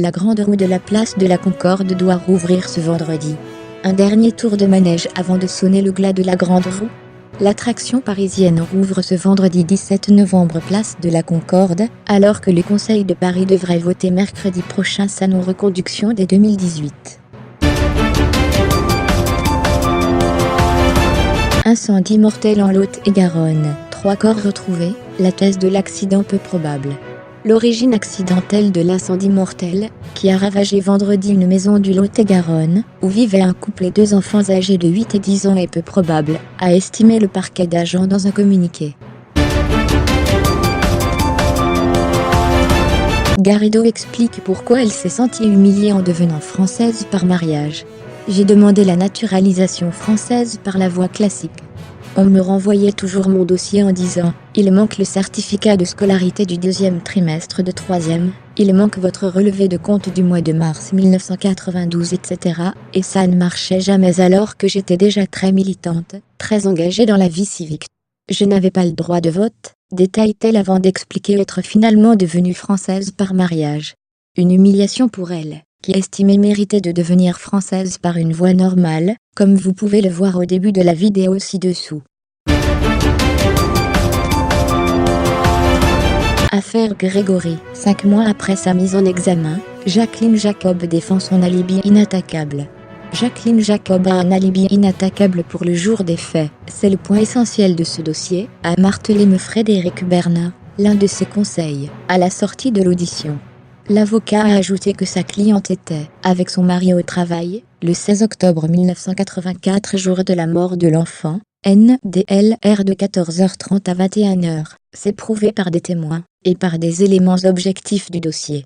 La grande roue de la place de la Concorde doit rouvrir ce vendredi. Un dernier tour de manège avant de sonner le glas de la grande roue. L'attraction parisienne rouvre ce vendredi 17 novembre place de la Concorde, alors que le Conseil de Paris devrait voter mercredi prochain sa non-reconduction dès 2018. Incendie mortel en Lot-et-Garonne, 3 corps retrouvés, la thèse de l'accident peu probable. L'origine accidentelle de l'incendie mortel, qui a ravagé vendredi une maison du Lot-et-Garonne, où vivaient un couple et 2 enfants âgés de 8 et 10 ans est peu probable, a estimé le parquet d'Agen dans un communiqué. Garrido explique pourquoi elle s'est sentie humiliée en devenant française par mariage. J'ai demandé la naturalisation française par la voie classique. On me renvoyait toujours mon dossier en disant « Il manque le certificat de scolarité du 2e trimestre de 3e, il manque votre relevé de compte du mois de mars 1992 etc. » Et ça ne marchait jamais alors que j'étais déjà très militante, très engagée dans la vie civique. Je n'avais pas le droit de vote, détaille-t-elle avant d'expliquer être finalement devenue française par mariage. Une humiliation pour elle, qui estimait mériter de devenir française par une voie normale, comme vous pouvez le voir au début de la vidéo ci-dessous. Affaire Grégory. 5 mois après sa mise en examen, Jacqueline Jacob défend son alibi inattaquable. Jacqueline Jacob a un alibi inattaquable pour le jour des faits, c'est le point essentiel de ce dossier, a martelé Frédéric Bernat, l'un de ses conseils, à la sortie de l'audition. L'avocat a ajouté que sa cliente était, avec son mari au travail, le 16 octobre 1984 jour de la mort de l'enfant, NDLR de 14h30 à 21h, c'est prouvé par des témoins, et par des éléments objectifs du dossier.